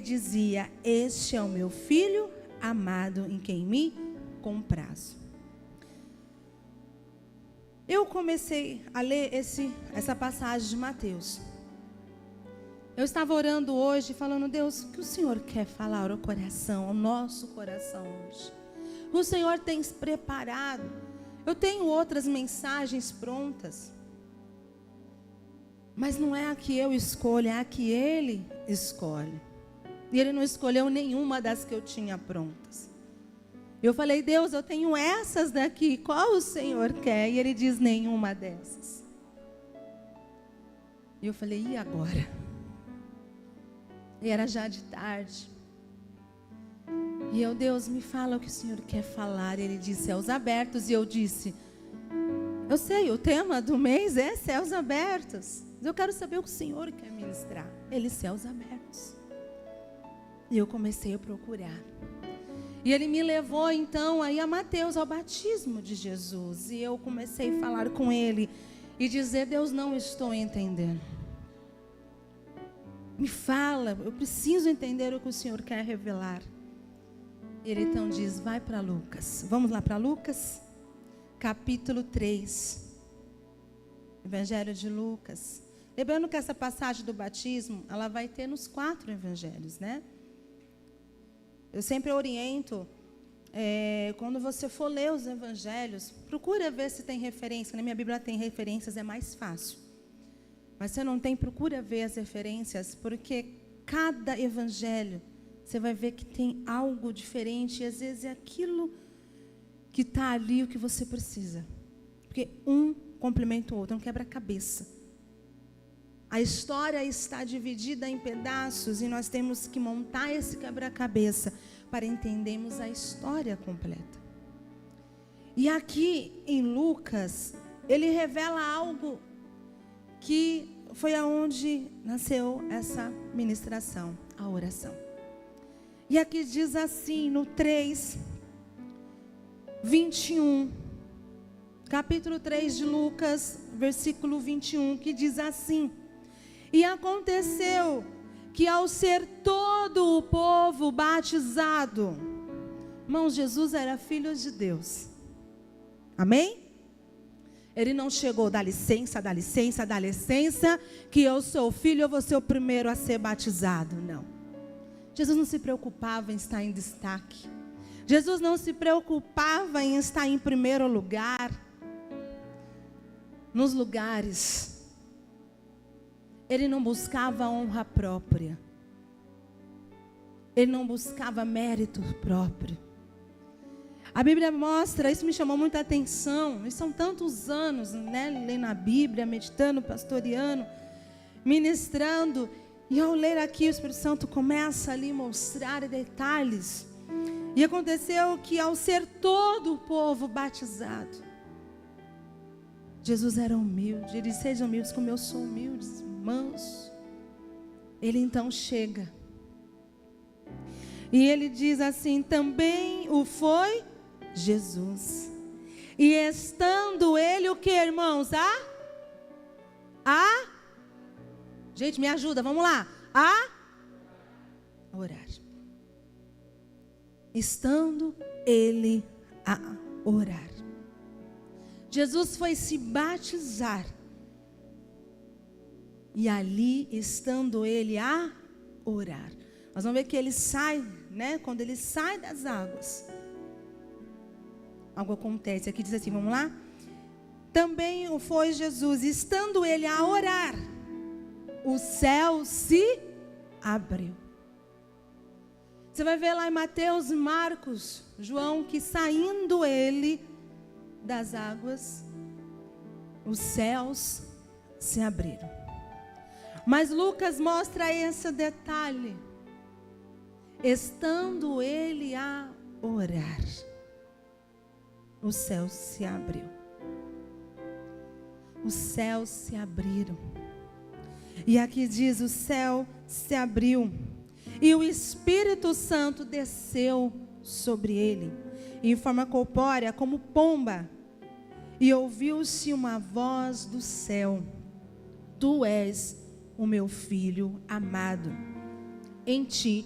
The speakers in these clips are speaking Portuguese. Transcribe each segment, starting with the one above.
dizia: este é o meu filho amado em quem me comprazo. Eu comecei a ler essa passagem de Mateus. Eu estava orando hoje, falando: Deus, o que o Senhor quer falar ao coração, ao nosso coração hoje? O Senhor tem se preparado. Eu tenho outras mensagens prontas, mas não é a que eu escolho, é a que Ele escolhe. E Ele não escolheu nenhuma das que eu tinha prontas. Eu falei: Deus, eu tenho essas daqui, qual o Senhor quer? E Ele diz: nenhuma dessas. E eu falei: e agora? E era já de tarde. E eu: Deus, me fala o que o Senhor quer falar. Ele disse: céus abertos. E eu disse: eu sei, o tema do mês é céus abertos. Eu quero saber o que o Senhor quer ministrar. Ele: céus abertos. E eu comecei a procurar. E Ele me levou então aí a Mateus, ao batismo de Jesus. E eu comecei a falar com Ele e dizer: Deus, não estou entendendo. Me fala, eu preciso entender o que o Senhor quer revelar. Ele então diz: vai para Lucas. Vamos lá para Lucas, capítulo 3. Evangelho de Lucas. Lembrando que essa passagem do batismo, ela vai ter nos 4 evangelhos, né? Eu sempre oriento, quando você for ler os evangelhos, procura ver se tem referência. Na minha Bíblia tem referências, é mais fácil. Mas se não tem, procura ver as referências, porque cada evangelho, você vai ver que tem algo diferente. E às vezes é aquilo que está ali o que você precisa. Porque um complementa o outro, é um quebra-cabeça. A história está dividida em pedaços e nós temos que montar esse quebra-cabeça para entendermos a história completa. E aqui em Lucas, ele revela algo que foi aonde nasceu essa ministração, a oração. E aqui diz assim, no 3, 21, capítulo 3 de Lucas, versículo 21, que diz assim: e aconteceu que ao ser todo o povo batizado, irmãos, Jesus era filho de Deus, amém? Ele não chegou: dá licença, dá licença, dá licença, que eu sou filho, eu vou ser o primeiro a ser batizado. Não. Jesus não se preocupava em estar em destaque. Jesus não se preocupava em estar em primeiro lugar nos lugares. Ele não buscava honra própria. Ele não buscava mérito próprio. A Bíblia mostra, isso me chamou muita atenção. E são tantos anos, né, lendo a Bíblia, meditando, pastoreando, ministrando. E ao ler aqui, o Espírito Santo começa ali a mostrar detalhes. E aconteceu que ao ser todo o povo batizado, Jesus era humilde. Ele disse: sejam humildes como eu sou humilde, manso. Ele então chega. E ele diz assim: também o foi Jesus. E estando ele o que, irmãos? Gente, me ajuda, vamos lá. A orar. Estando ele a orar. Jesus foi se batizar. E ali, estando ele a orar. Nós vamos ver que ele sai, né? Quando ele sai das águas, algo acontece. Aqui diz assim, vamos lá? Também o foi Jesus, estando ele a orar, o céu se abriu. Você vai ver lá em Mateus, Marcos, João, que saindo ele das águas, os céus se abriram. Mas Lucas mostra esse detalhe. Estando ele a orar, o céu se abriu. Os céus se abriram. E aqui diz: o céu se abriu. E o Espírito Santo desceu sobre ele, em forma corpórea, como pomba. E ouviu-se uma voz do céu: tu és o meu filho amado, em ti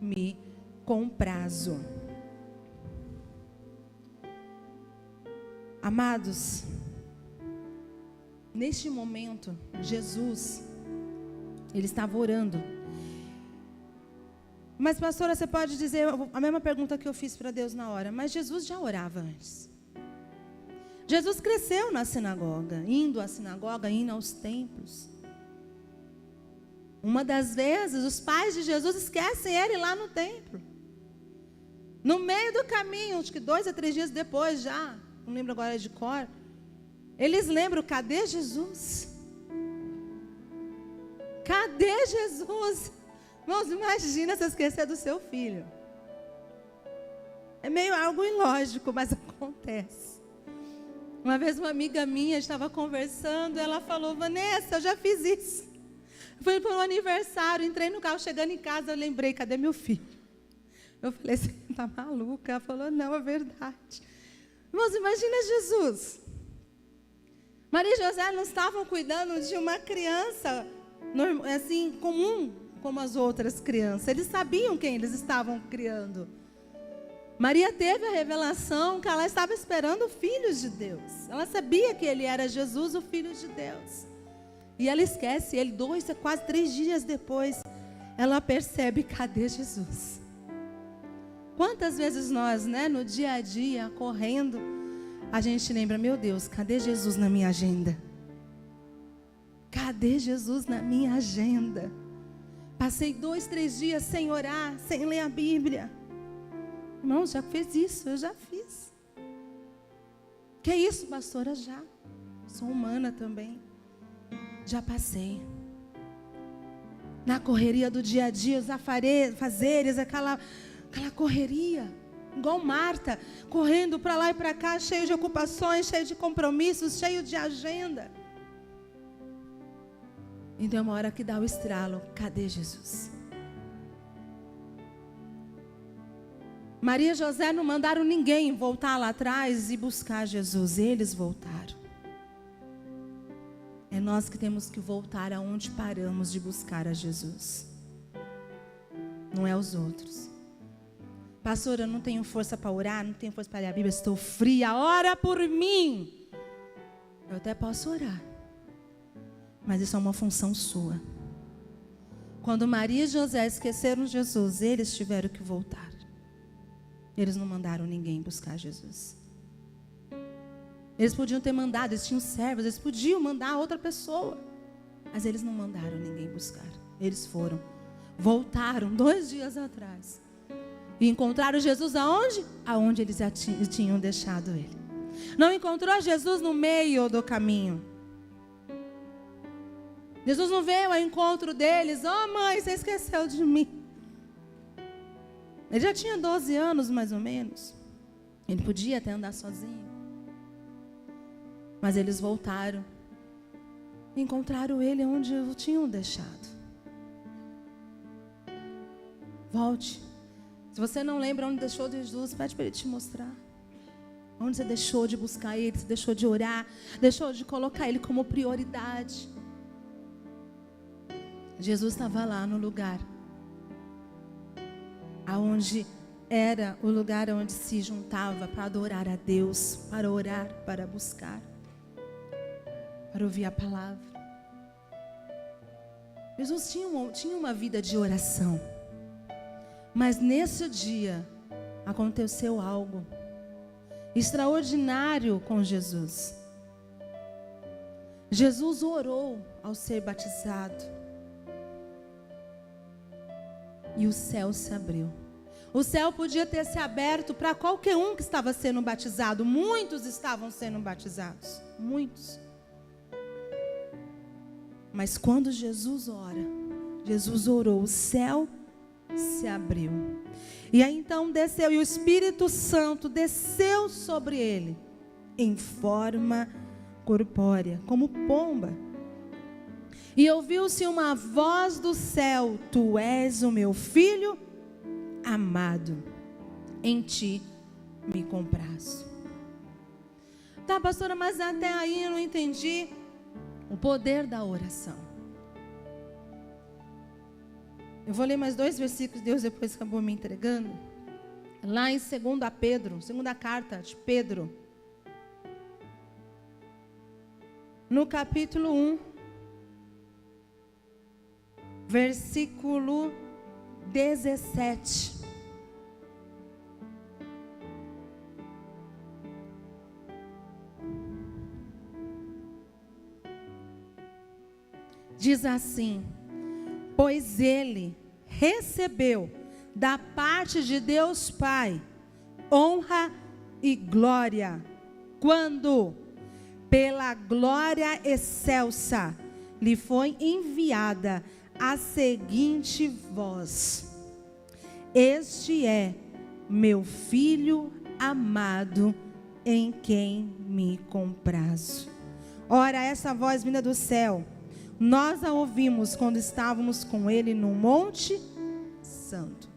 me comprazo. Amados, neste momento, Jesus, ele estava orando. Mas, pastora, você pode dizer a mesma pergunta que eu fiz para Deus na hora. Mas Jesus já orava antes. Jesus cresceu na sinagoga, indo à sinagoga, indo aos templos. Uma das vezes, os pais de Jesus esquecem ele lá no templo. No meio do caminho, acho que 2 a 3 dias depois já, não lembro agora de cor, eles lembram, cadê Jesus? Cadê Jesus? Irmãos, imagina se esquecer do seu filho. É meio algo ilógico, mas acontece. Uma vez uma amiga minha estava conversando, ela falou, Vanessa, eu já fiz isso. Fui para um aniversário, entrei no carro, chegando em casa, eu lembrei, cadê meu filho? Eu falei, você está maluca? Ela falou, não, é verdade. Irmãos, imagina Jesus. Maria e José não estavam cuidando de uma criança, assim, comum, como as outras crianças. Eles sabiam quem eles estavam criando. Maria teve a revelação que ela estava esperando filhos de Deus. Ela sabia que ele era Jesus, o Filho de Deus. E ela esquece ele 2, quase 3 dias depois. Ela percebe, cadê Jesus? Quantas vezes nós, no dia a dia, correndo, a gente lembra, meu Deus, cadê Jesus na minha agenda? Cadê Jesus na minha agenda? Passei 2, 3 dias sem orar, sem ler a Bíblia. Irmão, já fez isso? Eu já fiz. Que isso, pastora? Já. Sou humana também. Já passei. Na correria do dia a dia, os afazeres, aquela correria. Igual Marta, correndo para lá e para cá, cheio de ocupações, cheio de compromissos, cheio de agenda. Então é uma hora que dá o estralo. Cadê Jesus? Maria e José não mandaram ninguém voltar lá atrás e buscar Jesus. Eles voltaram. É nós que temos que voltar aonde paramos de buscar a Jesus. Não é os outros. Pastor, eu não tenho força para orar, não tenho força para ler a Bíblia, estou fria, ora por mim. Eu até posso orar. Mas isso é uma função sua. Quando Maria e José esqueceram Jesus, eles tiveram que voltar. Eles não mandaram ninguém buscar Jesus. Eles podiam ter mandado, eles tinham servos, eles podiam mandar outra pessoa. Mas eles não mandaram ninguém buscar. Eles foram, voltaram 2 dias atrás. E encontraram Jesus aonde? Aonde eles já tinham deixado ele. Não encontrou Jesus no meio do caminho. Jesus não veio ao encontro deles. Oh, mãe, você esqueceu de mim. Ele já tinha 12 anos, mais ou menos. Ele podia até andar sozinho. Mas eles voltaram. Encontraram ele onde o tinham deixado. Volte. Se você não lembra onde deixou Jesus, pede para ele te mostrar. Onde você deixou de buscar ele, você deixou de orar, deixou de colocar ele como prioridade. Jesus estava lá no lugar aonde era o lugar onde se juntava para adorar a Deus, para orar, para buscar, para ouvir a palavra. Jesus tinha uma vida de oração. Mas nesse dia aconteceu algo extraordinário com Jesus. Jesus orou ao ser batizado. E o céu se abriu. O céu podia ter se aberto para qualquer um que estava sendo batizado. Muitos estavam sendo batizados. Muitos. Mas quando Jesus ora, Jesus orou, o céu se abriu. E aí então desceu, e o Espírito Santo desceu sobre ele, em forma corpórea, como pomba. E ouviu-se uma voz do céu: Tu és o meu filho amado, em ti me comprazo. Tá, pastora, mas até aí eu não entendi o poder da oração. Eu vou ler mais 2 versículos, Deus depois acabou me entregando. Lá em 2 Pedro, segunda carta de Pedro, no capítulo 1, versículo 17. Diz assim: pois ele recebeu da parte de Deus Pai honra e glória, quando, pela glória excelsa, lhe foi enviada a seguinte voz: este é meu filho amado, em quem me comprazo. Ora, essa voz vinda do céu, nós a ouvimos quando estávamos com ele no Monte Santo.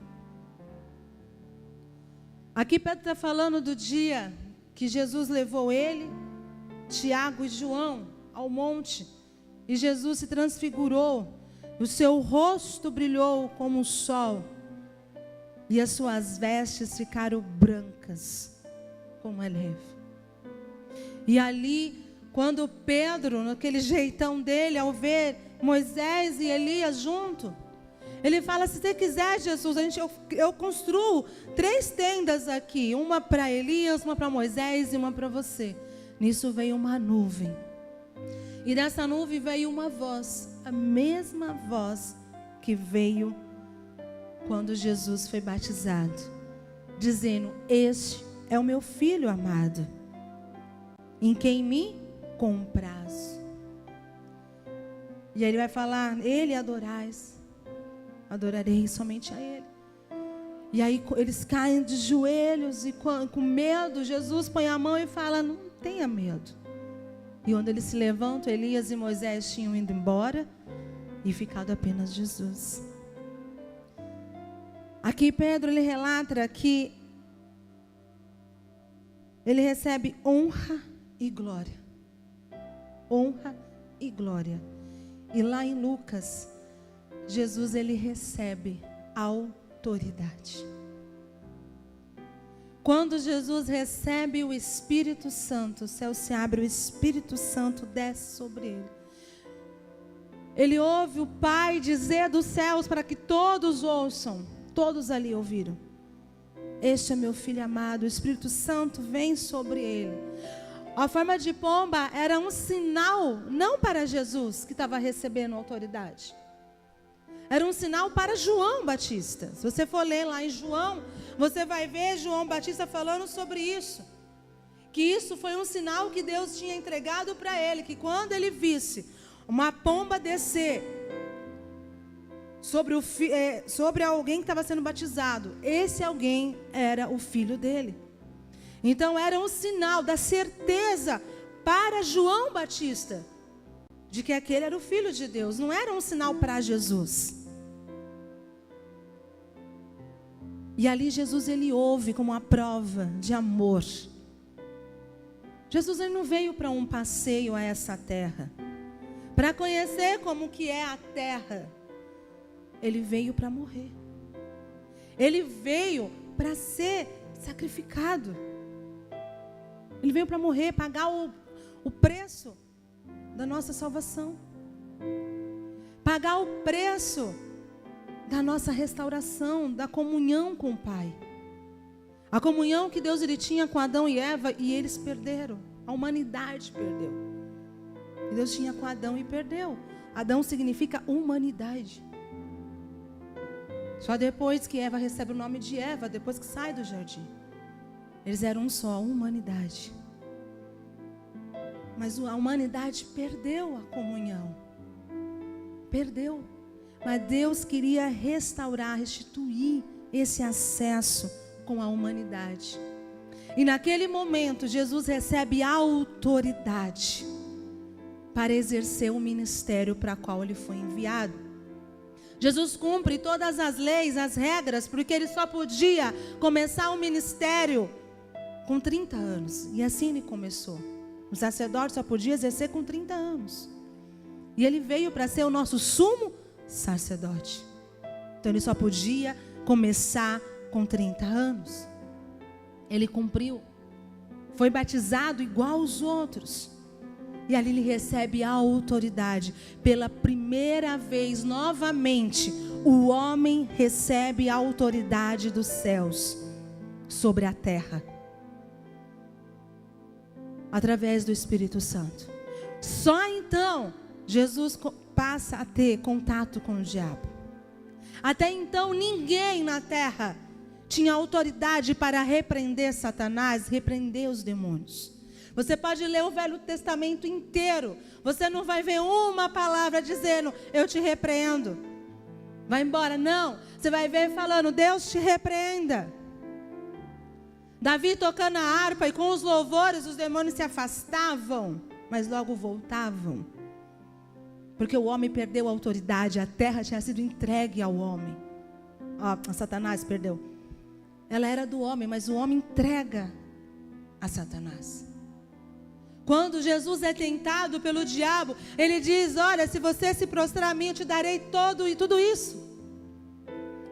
Aqui Pedro está falando do dia que Jesus levou ele, Tiago e João ao monte, e Jesus se transfigurou, o seu rosto brilhou como o sol, e as suas vestes ficaram brancas como a neve. E ali, quando Pedro, naquele jeitão dele, ao ver Moisés e Elias junto, ele fala: se você quiser, Jesus, eu construo 3 tendas aqui, uma para Elias, uma para Moisés e uma para você. Nisso veio uma nuvem, e dessa nuvem veio uma voz, a mesma voz que veio quando Jesus foi batizado, dizendo: este é o meu filho amado, em quem me comprazo. E ele vai falar: ele adorais, adorarei somente a ele. E aí eles caem de joelhos e com medo, Jesus põe a mão e fala: não tenha medo. E quando eles se levantam, Elias e Moisés tinham ido embora e ficado apenas Jesus. Aqui Pedro, ele relata que ele recebe honra e glória. Honra e glória. E lá em Lucas, Jesus, ele recebe autoridade. Quando Jesus recebe o Espírito Santo, o céu se abre, o Espírito Santo desce sobre ele. Ele ouve o Pai dizer dos céus para que todos ouçam. Todos ali ouviram: este é meu filho amado. O Espírito Santo vem sobre ele. A forma de pomba era um sinal, não para Jesus, que estava recebendo autoridade. Era um sinal para João Batista. Se você for ler lá em João, você vai ver João Batista falando sobre isso. Que isso foi um sinal que Deus tinha entregado para ele. Que quando ele visse uma pomba descer sobre alguém que estava sendo batizado, esse alguém era o filho dele. Então era um sinal da certeza para João Batista de que aquele era o filho de Deus. Não era um sinal para Jesus. E ali Jesus, ele ouve como uma prova de amor. Jesus, ele não veio para um passeio a essa terra, para conhecer como que é a terra. Ele veio para morrer. Ele veio para ser sacrificado. Ele veio para morrer, pagar o preço da nossa salvação. Pagar o preço da nossa restauração, da comunhão com o Pai. A comunhão que Deus ele tinha com Adão e Eva, e eles perderam. A humanidade perdeu. E Deus tinha com Adão e perdeu. Adão significa humanidade. Só depois que Eva recebe o nome de Eva, depois que sai do jardim. Eles eram um só, a humanidade. Mas a humanidade perdeu a comunhão. Perdeu. Mas Deus queria restaurar, restituir esse acesso com a humanidade. E naquele momento, Jesus recebe autoridade para exercer o ministério para o qual ele foi enviado. Jesus cumpre todas as leis, as regras, porque ele só podia começar o ministério com 30 anos. E assim ele começou. O sacerdote só podia exercer com 30 anos. E ele veio para ser o nosso sumo sacerdote. Então ele só podia começar com 30 anos. Ele cumpriu. Foi batizado igual aos outros. E ali ele recebe a autoridade. Pela primeira vez, novamente, o homem recebe a autoridade dos céus sobre a terra. Através do Espírito Santo. Só então, Jesus passa a ter contato com o diabo. Até então, ninguém na terra tinha autoridade para repreender Satanás, repreender os demônios. Você pode ler o Velho Testamento inteiro. Você não vai ver uma palavra dizendo, eu te repreendo. Vai embora. Não. Você vai ver falando, Deus te repreenda. Davi tocando a harpa e com os louvores os demônios se afastavam, mas logo voltavam. Porque o homem perdeu a autoridade, a terra tinha sido entregue ao homem. A Satanás, perdeu. Ela era do homem, mas o homem entrega a Satanás. Quando Jesus é tentado pelo diabo, ele diz, olha, se você se prostrar a mim, eu te darei tudo isso.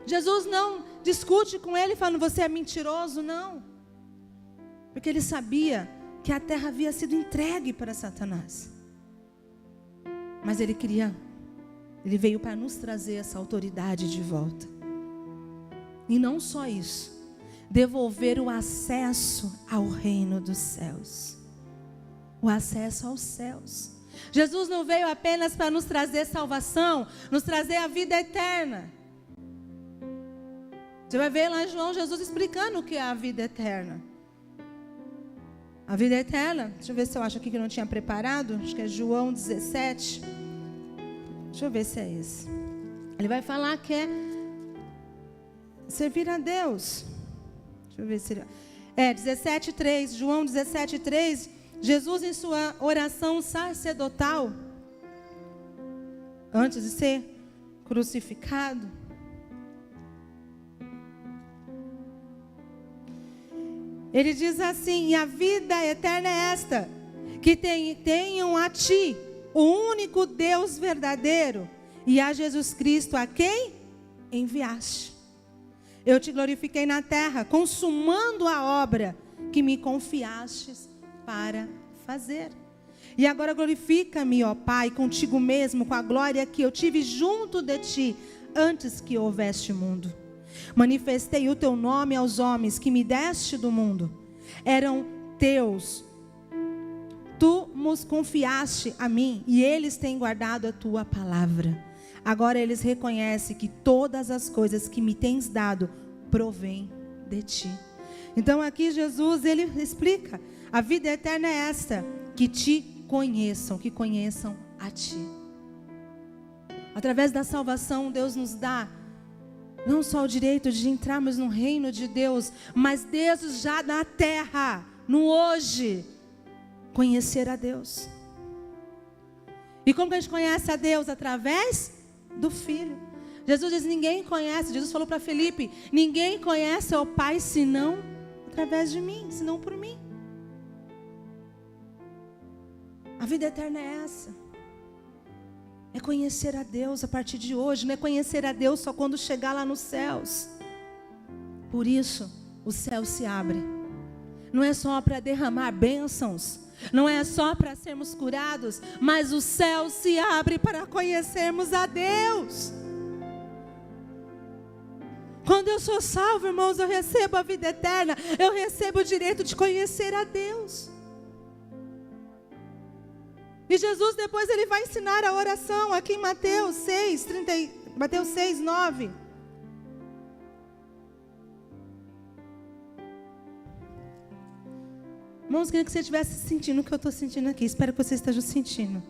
Jesus não discute com ele falando, você é mentiroso, não. Porque ele sabia que a terra havia sido entregue para Satanás. Mas ele veio para nos trazer essa autoridade de volta. E não só isso, devolver o acesso ao reino dos céus. O acesso aos céus. Jesus não veio apenas para nos trazer salvação, nos trazer a vida eterna. Você vai ver lá em João, Jesus explicando o que é a vida eterna. A vida eterna, deixa eu ver se eu acho aqui que eu não tinha preparado. Acho que é João 17. Deixa eu ver se é esse. Ele vai falar que é servir a Deus. Deixa eu ver se ele... 17:3. João 17:3. Jesus em sua oração sacerdotal, antes de ser crucificado, ele diz assim, e a vida eterna é esta, que tenham a ti, o único Deus verdadeiro, e a Jesus Cristo, a quem enviaste. Eu te glorifiquei na terra, consumando a obra que me confiastes para fazer. E agora glorifica-me, ó Pai, contigo mesmo, com a glória que eu tive junto de ti, antes que houvesse mundo. Manifestei o teu nome aos homens que me deste do mundo. Eram teus. Tu nos confiaste a mim e eles têm guardado a tua palavra. Agora eles reconhecem que todas as coisas que me tens dado provêm de ti. Então aqui Jesus, ele explica, a vida eterna é esta, que te conheçam, que conheçam a ti. Através da salvação, Deus nos dá não só o direito de entrarmos no reino de Deus, mas desde já na terra, no hoje, conhecer a Deus. E como que a gente conhece a Deus? Através do Filho. Jesus diz, ninguém conhece, Jesus falou para Felipe, ninguém conhece o Pai senão através de mim, senão por mim. A vida eterna é essa. É conhecer a Deus a partir de hoje. Não é conhecer a Deus só quando chegar lá nos céus. Por isso, o céu se abre. Não é só para derramar bênçãos. Não é só para sermos curados. Mas o céu se abre para conhecermos a Deus. Quando eu sou salvo, irmãos, eu recebo a vida eterna. Eu recebo o direito de conhecer a Deus. E Jesus depois ele vai ensinar a oração aqui em Mateus 6, 9. Irmãos, queria que você estivesse sentindo o que eu estou sentindo aqui. Espero que você esteja sentindo.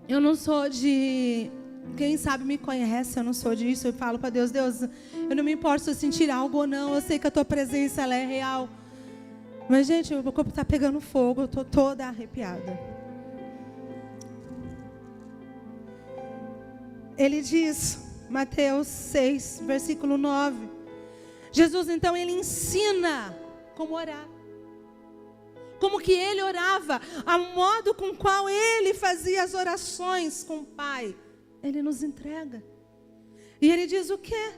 Eu não sou de... Quem sabe me conhece, eu não sou disso. Eu falo para Deus, Deus, eu não me importo se eu sentir algo ou não. Eu sei que a tua presença ela é real. Mas, gente, o meu corpo está pegando fogo, eu estou toda arrepiada. Ele diz, Mateus 6, versículo 9. Jesus, então, ele ensina como orar. Como que ele orava, o modo com qual ele fazia as orações com o Pai. Ele nos entrega. E ele diz o quê?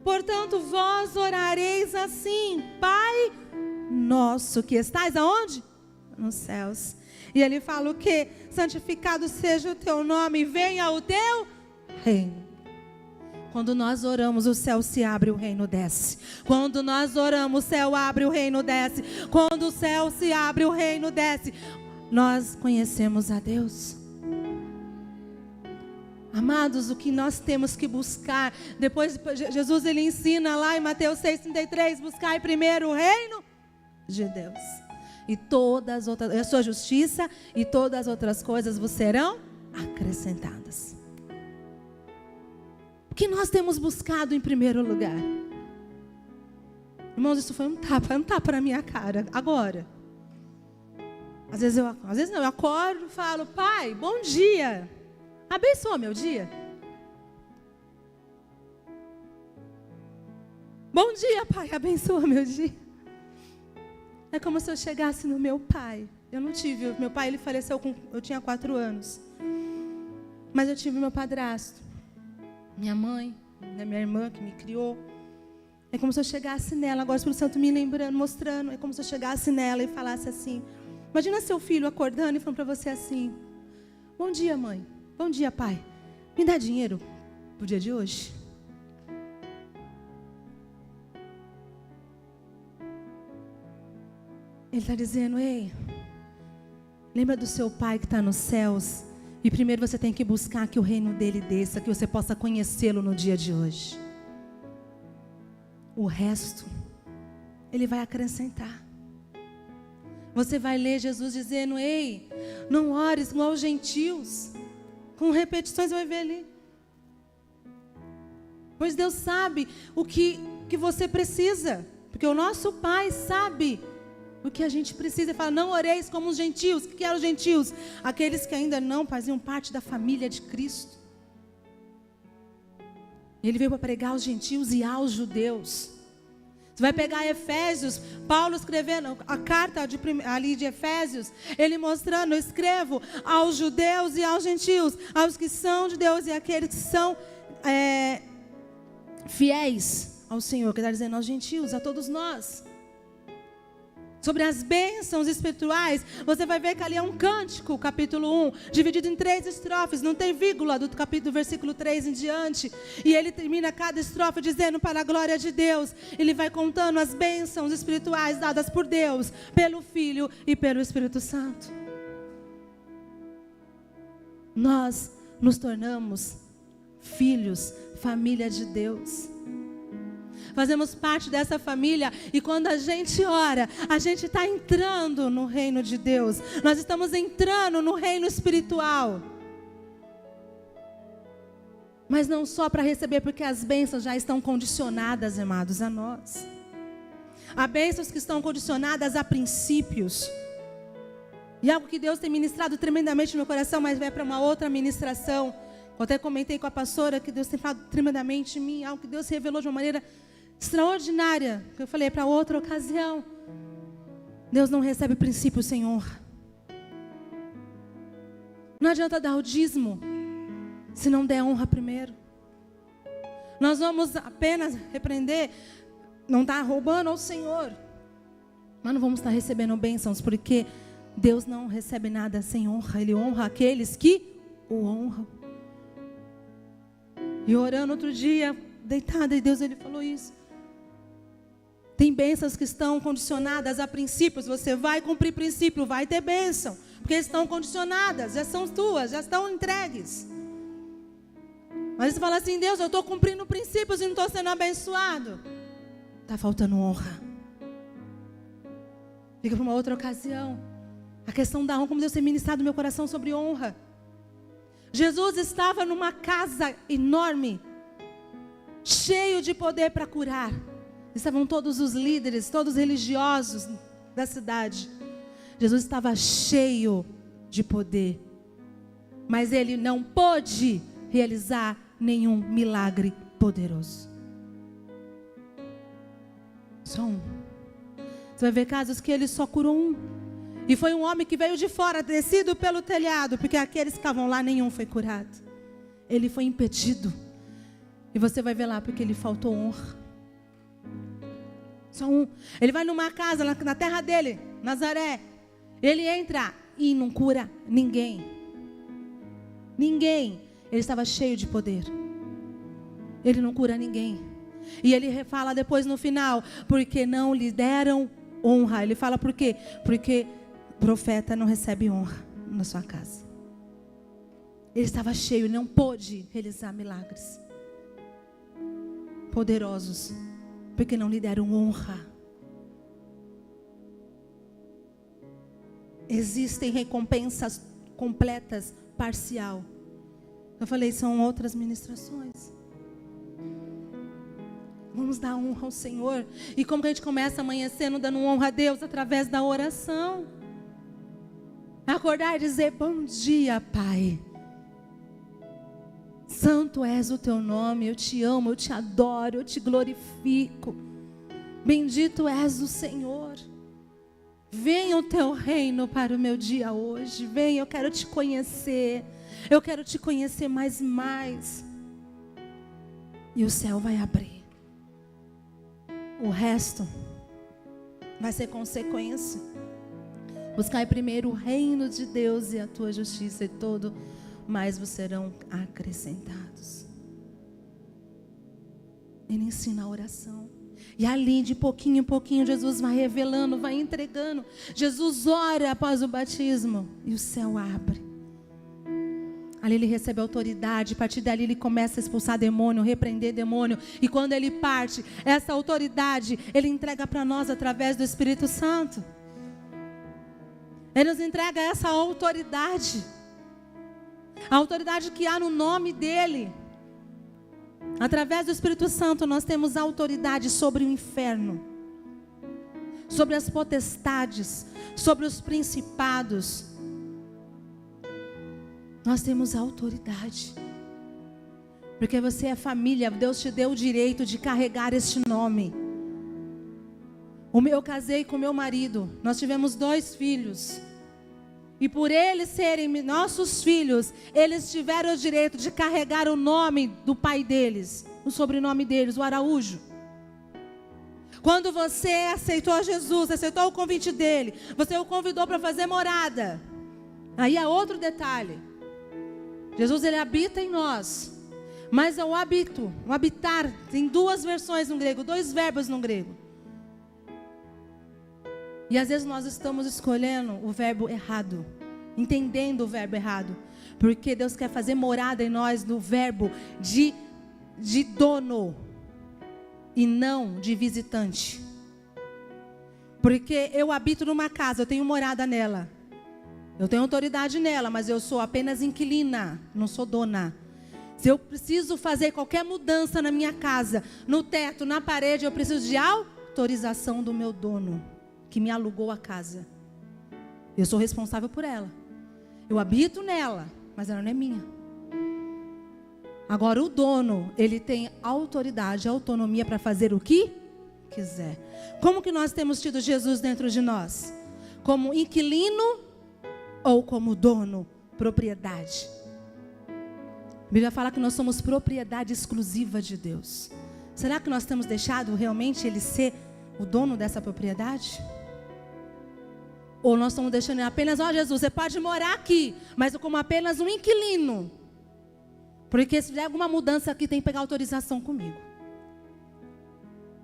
Portanto, vós orareis assim: Pai nosso que estais aonde? Nos céus. E ele fala o quê? Santificado seja o teu nome e venha o teu reino. Quando nós oramos, o céu se abre, o reino desce. Quando nós oramos, o céu abre, o reino desce. Quando o céu se abre, o reino desce. Nós conhecemos a Deus. Amados, o que nós temos que buscar, depois Jesus ele ensina lá em Mateus 6,33, buscai primeiro o reino de Deus. E todas as outras, a sua justiça e todas as outras coisas vos serão acrescentadas. O que nós temos buscado em primeiro lugar? Irmãos, isso foi um tapa na minha cara, agora. Às vezes não, eu acordo e falo: Pai, bom dia. Abençoa meu dia. Bom dia, Pai, abençoa meu dia. É como se eu chegasse no meu pai. Eu não tive, meu pai ele faleceu eu tinha 4 anos. Mas eu tive meu padrasto, minha mãe, minha irmã que me criou. É como se eu chegasse nela, agora o Espírito Santo me lembrando, mostrando. É como se eu chegasse nela e falasse assim. Imagina seu filho acordando e falando para você assim: bom dia, mãe. Bom dia, pai. Me dá dinheiro pro dia de hoje? Ele está dizendo: ei, lembra do seu pai que está nos céus. E primeiro você tem que buscar que o reino dele desça, que você possa conhecê-lo no dia de hoje. O resto, ele vai acrescentar. Você vai ler Jesus dizendo: ei, não ores igual aos gentios. Com repetições você vai ver ali. Pois Deus sabe o que você precisa. Porque o nosso Pai sabe o que a gente precisa. Ele fala: não oreis como os gentios. O que eram os gentios? Aqueles que ainda não faziam parte da família de Cristo. Ele veio para pregar aos gentios e aos judeus. Você vai pegar Efésios, Paulo escrevendo a carta ali de Efésios, ele mostrando: eu escrevo aos judeus e aos gentios, aos que são de Deus e àqueles que são fiéis ao Senhor, que está dizendo aos gentios, a todos nós. Sobre as bênçãos espirituais, você vai ver que ali é um cântico, capítulo 1, dividido em 3 estrofes, não tem vírgula do versículo 3 em diante. E ele termina cada estrofe dizendo: para a glória de Deus. Ele vai contando as bênçãos espirituais dadas por Deus, pelo Filho e pelo Espírito Santo. Nós nos tornamos filhos, família de Deus. Fazemos parte dessa família e quando a gente ora, a gente está entrando no reino de Deus. Nós estamos entrando no reino espiritual. Mas não só para receber, porque as bênçãos já estão condicionadas, amados, a nós. Há bênçãos que estão condicionadas a princípios. E algo que Deus tem ministrado tremendamente no meu coração, mas vai para uma outra ministração. Eu até comentei com a pastora que Deus tem falado tremendamente em mim, algo que Deus revelou de uma maneira extraordinária, que eu falei para outra ocasião. Deus não recebe princípio sem honra. Não adianta dar o dízimo se não der honra primeiro. Nós vamos apenas repreender, não estar roubando ao Senhor, mas não vamos estar recebendo bênçãos, porque Deus não recebe nada sem honra. Ele honra aqueles que o honram. E orando outro dia, deitada, e Deus ele falou isso. Tem bênçãos que estão condicionadas a princípios. Você vai cumprir princípio, vai ter bênção, porque estão condicionadas, já são tuas, já estão entregues. Mas você fala assim: Deus, eu estou cumprindo princípios e não estou sendo abençoado. Está faltando honra. Fica para uma outra ocasião. A questão da honra, como Deus tem ministrado no meu coração sobre honra. Jesus estava numa casa enorme, cheio de poder para curar. Estavam todos os líderes, todos os religiosos da cidade. Jesus estava cheio de poder, mas ele não pôde realizar nenhum milagre poderoso. Só um. Você vai ver casos que ele só curou um. E foi um homem que veio de fora, descido pelo telhado, porque aqueles que estavam lá, nenhum foi curado. Ele foi impedido. E você vai ver lá porque lhe faltou honra. Só um. Ele vai numa casa na terra dele, Nazaré. Ele entra e não cura ninguém. Ninguém. Ele estava cheio de poder. Ele não cura ninguém. E ele fala depois no final, porque não lhe deram honra. Ele fala por quê? Porque profeta não recebe honra na sua casa. Ele estava cheio, ele não pôde realizar milagres poderosos, porque não lhe deram honra. Existem recompensas completas, parcial. Eu falei, são outras ministrações. Vamos dar honra ao Senhor. E como que a gente começa amanhecendo dando honra a Deus? Através da oração. Acordar e dizer, bom dia, Pai. Santo és o teu nome, eu te amo, eu te adoro, eu te glorifico. Bendito és o Senhor. Venha o teu reino para o meu dia hoje. Venha, eu quero te conhecer. Eu quero te conhecer mais e mais. E o céu vai abrir. O resto vai ser consequência. Buscai primeiro o reino de Deus e a tua justiça, e todo mais vos serão acrescentados. Ele ensina a oração. E ali, de pouquinho em pouquinho, Jesus vai revelando, vai entregando. Jesus ora após o batismo e o céu abre. Ali ele recebe autoridade. A partir dali ele começa a expulsar demônio, repreender demônio. E quando ele parte, essa autoridade ele entrega para nós através do Espírito Santo. Ele nos entrega essa autoridade. A autoridade que há no nome dele. Através do Espírito Santo nós temos autoridade sobre o inferno, sobre as potestades, sobre os principados. Nós temos autoridade. Porque você é família, Deus te deu o direito de carregar este nome. Eu casei com meu marido, nós tivemos 2 filhos. E por eles serem nossos filhos, eles tiveram o direito de carregar o nome do pai deles, o sobrenome deles, o Araújo. Quando você aceitou Jesus, aceitou o convite dele, você o convidou para fazer morada. Aí é outro detalhe. Jesus, ele habita em nós. Mas é o habito, o habitar, tem 2 versões no grego, 2 verbos no grego. E às vezes nós estamos escolhendo o verbo errado, entendendo o verbo errado, porque Deus quer fazer morada em nós no verbo de dono e não de visitante. Porque eu habito numa casa, eu tenho morada nela, eu tenho autoridade nela, mas eu sou apenas inquilina, não sou dona. Se eu preciso fazer qualquer mudança na minha casa, no teto, na parede, eu preciso de autorização do meu dono, que me alugou a casa. Eu sou responsável por ela. Eu habito nela, mas ela não é minha. Agora o dono, ele tem autoridade, autonomia para fazer o que quiser. Como que nós temos tido Jesus dentro de nós? Como inquilino ou como dono, propriedade? A Bíblia fala que nós somos propriedade exclusiva de Deus. Será que nós temos deixado realmente Ele ser o dono dessa propriedade? Ou nós estamos deixando ele apenas, Jesus, você pode morar aqui, mas como apenas um inquilino. Porque se fizer alguma mudança aqui, tem que pegar autorização comigo.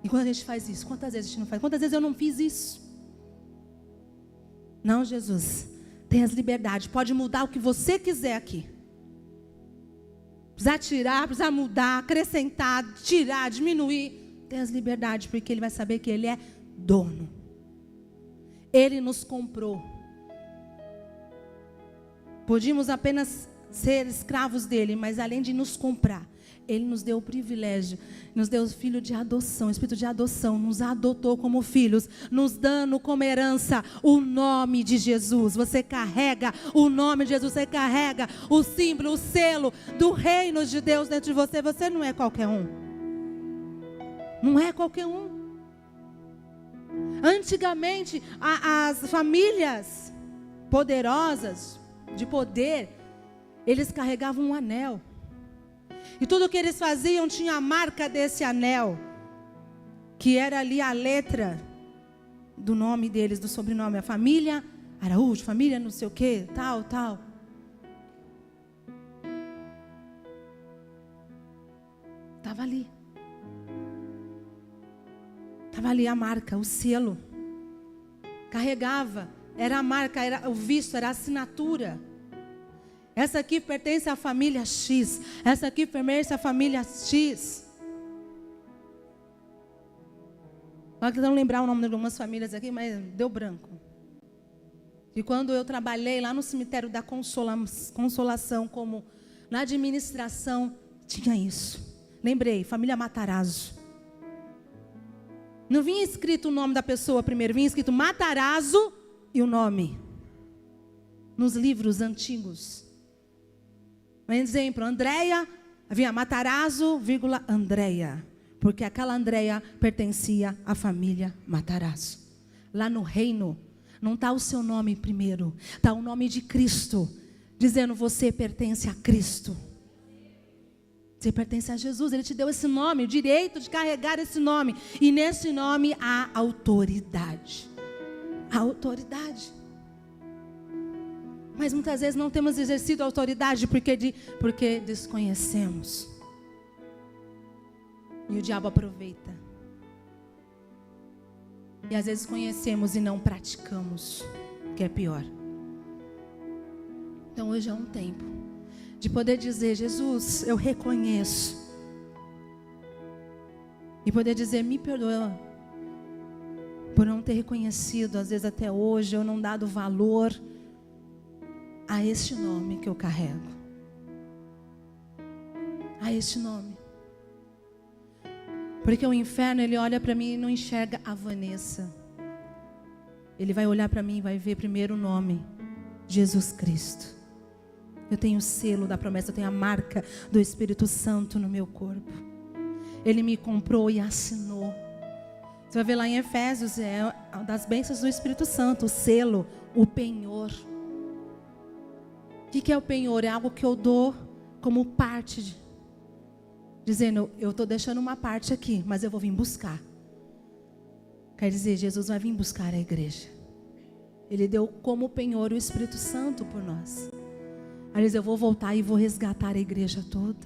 E quando a gente faz isso, quantas vezes a gente não faz? Quantas vezes eu não fiz isso? Não, Jesus, tem as liberdades, pode mudar o que você quiser aqui. Precisar tirar, precisar mudar, acrescentar, tirar, diminuir. Tem as liberdades, porque Ele vai saber que Ele é dono. Ele nos comprou. Podíamos apenas ser escravos dele, mas além de nos comprar, Ele nos deu o privilégio, nos deu o filho de adoção, o espírito de adoção, nos adotou como filhos, nos dando como herança o nome de Jesus. Você carrega o nome de Jesus, você carrega o símbolo, o selo do reino de Deus dentro de você. Você não é qualquer um. Não é qualquer um. Antigamente, as famílias poderosas, de poder, eles carregavam um anel. E tudo que eles faziam tinha a marca desse anel, que era ali a letra do nome deles, do sobrenome. A família Araújo, família não sei o que, tal, tal. Estava ali. Estava ali a marca, o selo. Carregava, era a marca, era o visto, era a assinatura. Essa aqui pertence à família X. Essa aqui pertence à família X. Nós queremos lembrar o nome de algumas famílias aqui, mas deu branco. E quando eu trabalhei lá no cemitério da Consolação, como na administração, tinha isso. Lembrei, família Matarazzo. Não vinha escrito o nome da pessoa primeiro, vinha escrito Matarazzo e o nome. Nos livros antigos. Um exemplo, Andréia, havia Matarazzo, vírgula, Andréia. Porque aquela Andréia pertencia à família Matarazzo. Lá no reino, não está o seu nome primeiro, está o nome de Cristo, dizendo você pertence a Cristo. Você pertence a Jesus, Ele te deu esse nome, o direito de carregar esse nome. E nesse nome há autoridade. A autoridade. Mas muitas vezes não temos exercido a autoridade porque desconhecemos. E o diabo aproveita. E às vezes conhecemos e não praticamos, que é pior. Então hoje é um tempo de poder dizer, Jesus, eu reconheço. E poder dizer, me perdoa por não ter reconhecido, às vezes até hoje, eu não dado valor a este nome que eu carrego. A este nome. Porque o inferno, ele olha para mim e não enxerga a Vanessa. Ele vai olhar para mim e vai ver primeiro o nome, Jesus Cristo. Eu tenho o selo da promessa, eu tenho a marca do Espírito Santo no meu corpo. Ele me comprou e assinou. Você vai ver lá em Efésios, é das bênçãos do Espírito Santo, o selo, o penhor. O que é o penhor? É algo que eu dou como parte, dizendo, eu estou deixando uma parte aqui, mas eu vou vir buscar. Quer dizer, Jesus vai vir buscar a igreja. Ele deu como penhor o Espírito Santo por nós. Aí diz, eu vou voltar e vou resgatar a igreja toda.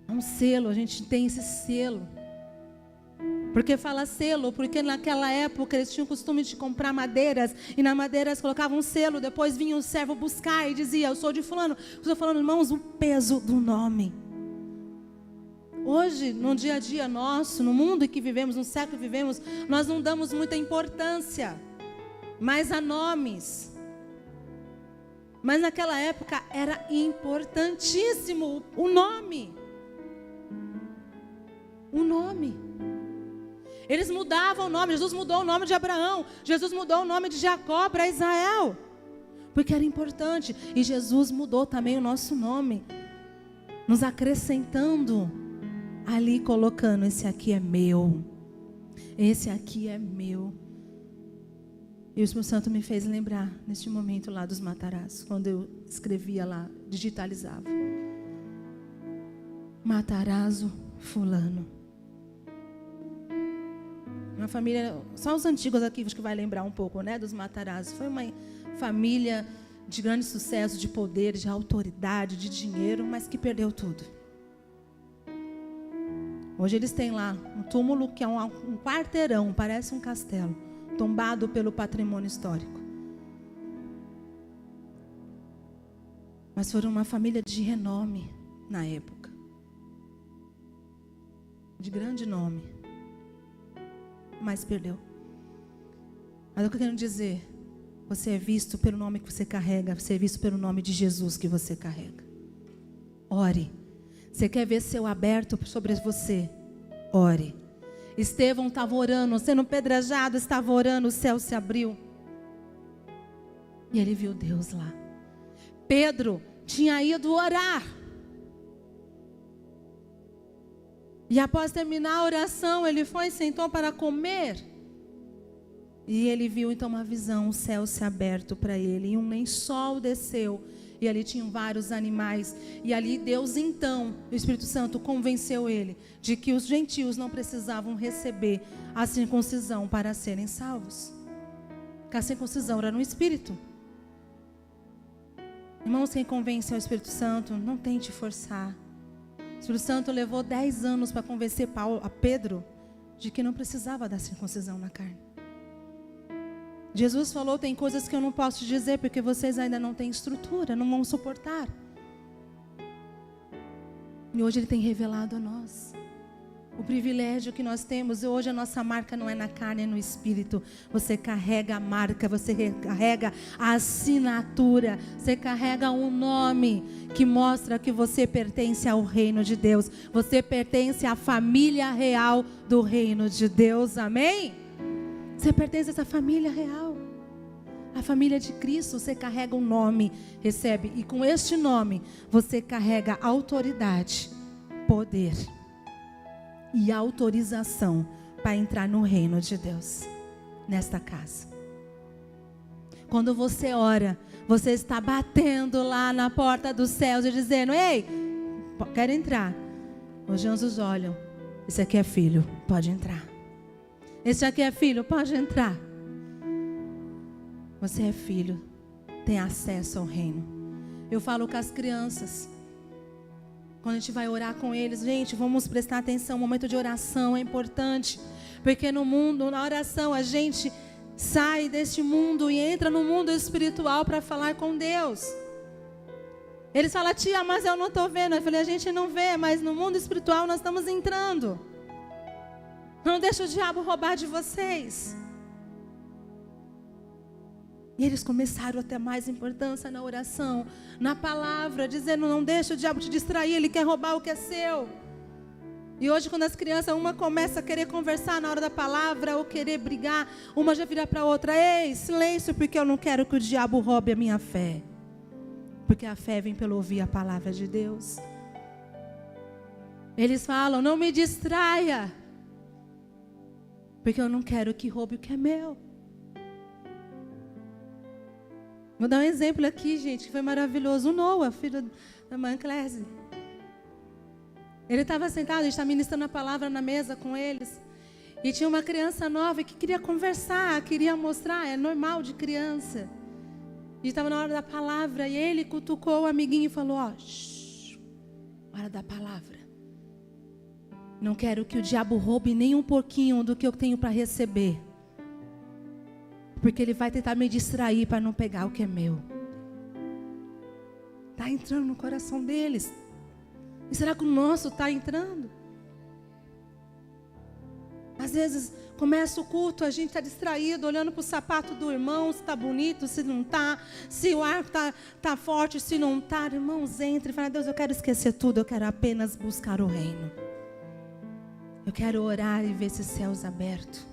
É um selo, a gente tem esse selo. Porque fala selo, porque naquela época eles tinham o costume de comprar madeiras, e na madeira eles colocavam um selo, depois vinha o servo buscar e dizia, eu sou de fulano. Estou falando, irmãos, o peso do nome. Hoje, no dia a dia nosso, no mundo em que vivemos, no século que vivemos, nós não damos muita importância mais a nomes. Mas naquela época era importantíssimo o nome. O nome. Eles mudavam o nome. Jesus mudou o nome de Abraão. Jesus mudou o nome de Jacó para Israel. Porque era importante. E Jesus mudou também o nosso nome. Nos acrescentando. Ali colocando, esse aqui é meu. Esse aqui é meu. E o Espírito Santo me fez lembrar, neste momento lá dos Matarazzo, quando eu escrevia lá, digitalizava. Matarazzo fulano. Uma família, só os antigos aqui, acho que vai lembrar um pouco, né, dos Matarazzo. Foi uma família de grande sucesso, de poder, de autoridade, de dinheiro, mas que perdeu tudo. Hoje eles têm lá um túmulo que é um quarteirão, parece um castelo, tombado pelo patrimônio histórico. Mas foram uma família de renome na época. De grande nome. Mas perdeu. Mas o que eu quero dizer? Você é visto pelo nome que você carrega. Você é visto pelo nome de Jesus que você carrega. Ore. Você quer ver céu aberto sobre você? Ore. Estevão estava orando, sendo pedrejado, estava orando, o céu se abriu. E ele viu Deus lá. Pedro tinha ido orar. E após terminar a oração, ele foi e sentou para comer. E ele viu então uma visão, o céu se aberto para ele. E um lençol desceu E ali tinham vários animais. E ali Deus então, o Espírito Santo convenceu ele de que os gentios não precisavam receber a circuncisão para serem salvos. Que a circuncisão era no Espírito. Irmãos, quem convence é o Espírito Santo, não tente forçar. O Espírito Santo levou 10 anos para convencer Pedro de que não precisava da circuncisão na carne. Jesus falou, tem coisas que eu não posso dizer porque vocês ainda não têm estrutura, não vão suportar. E hoje Ele tem revelado a nós o privilégio que nós temos. Hoje a nossa marca não é na carne, é no Espírito. Você carrega a marca, você carrega a assinatura, você carrega um nome que mostra que você pertence ao reino de Deus. Você pertence à família real do reino de Deus, amém? Você pertence a essa família real, a família de Cristo. Você carrega um nome, recebe, e com este nome você carrega autoridade, poder e autorização para entrar no reino de Deus, nesta casa. Quando você ora, você está batendo lá na porta dos céus e dizendo, ei, quero entrar. Os anjos olham, esse aqui é filho, pode entrar. Esse aqui é filho, pode entrar. Você é filho, tem acesso ao reino. Eu falo com as crianças, quando a gente vai orar com eles, gente, vamos prestar atenção, o momento de oração é importante, porque no mundo, na oração, a gente sai deste mundo e entra no mundo espiritual para falar com Deus. Eles falam, tia, mas eu não estou vendo. Eu falei, a gente não vê, mas no mundo espiritual nós estamos entrando. Não deixa o diabo roubar de vocês. E eles começaram a ter mais importância na oração, na palavra, dizendo, não deixa o diabo te distrair, ele quer roubar o que é seu. E hoje quando as crianças, uma começa a querer conversar na hora da palavra, ou querer brigar, uma já vira para a outra, ei, silêncio, porque eu não quero que o diabo roube a minha fé. Porque a fé vem pelo ouvir a palavra de Deus. Eles falam, não me distraia, porque eu não quero que roube o que é meu. Vou dar um exemplo aqui, gente, que foi maravilhoso. O Noah, filho da mãe Clésia. Ele estava sentado, a gente estava ministrando a palavra na mesa com eles. E tinha uma criança nova que queria conversar, queria mostrar, é normal de criança. E estava na hora da palavra, e ele cutucou o amiguinho e falou, ó, hora da palavra. Não quero que o diabo roube nem um pouquinho do que eu tenho para receber. Porque ele vai tentar me distrair para não pegar o que é meu. Está entrando no coração deles. E será que o nosso está entrando? Às vezes começa o culto, a gente está distraído, olhando para o sapato do irmão, se está bonito, se não está, se o ar está forte, se não está. Irmãos, entre e fala, Deus, eu quero esquecer tudo, eu quero apenas buscar o reino. Eu quero orar e ver esses céus abertos.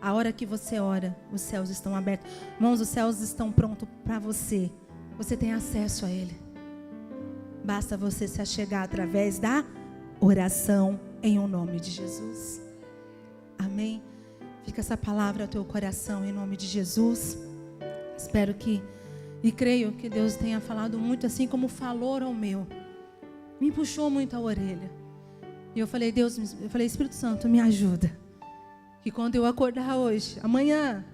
A hora que você ora, os céus estão abertos. Irmãos, os céus estão prontos para você. Você tem acesso a Ele. Basta você se achegar através da oração em o nome de Jesus. Amém? Fica essa palavra ao teu coração em nome de Jesus. Espero que, e creio que Deus tenha falado muito assim como falou ao meu. Me puxou muito a orelha. E eu falei, Deus, eu falei, Espírito Santo, me ajuda. Que quando eu acordar hoje, amanhã,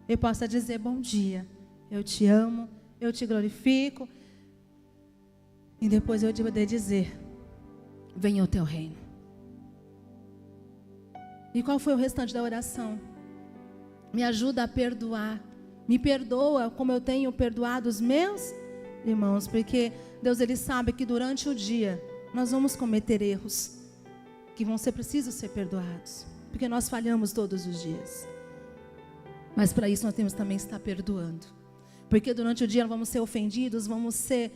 eu possa dizer bom dia. Eu te amo, eu te glorifico. E depois eu poder dizer, venha o teu reino. E qual foi o restante da oração? Me ajuda a perdoar. Me perdoa como eu tenho perdoado os meus irmãos. Porque Deus, Ele sabe que durante o dia nós vamos cometer erros que vão ser precisos ser perdoados. Porque nós falhamos todos os dias. Mas para isso nós temos também que estar perdoando. Porque durante o dia nós vamos ser ofendidos, vamos ser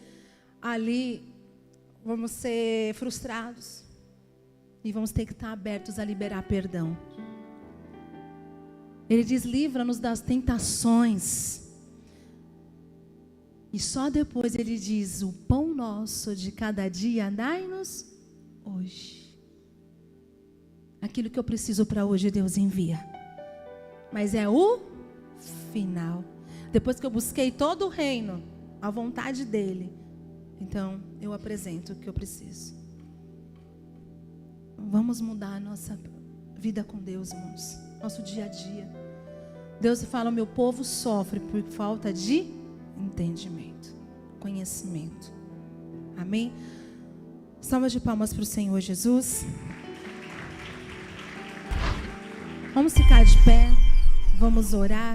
vamos ser frustrados. E vamos ter que estar abertos a liberar perdão. Ele diz, livra-nos das tentações. E só depois ele diz, o pão nosso de cada dia dai-nos hoje. Aquilo que eu preciso para hoje, Deus envia. Mas é o final. Depois que eu busquei todo o reino, a vontade dele, então eu apresento o que eu preciso. Vamos mudar a nossa vida com Deus, irmãos. Nosso dia a dia. Deus fala, o meu povo sofre por falta de entendimento, conhecimento. Amém? Salva de palmas para o Senhor Jesus. Vamos ficar de pé. Vamos orar.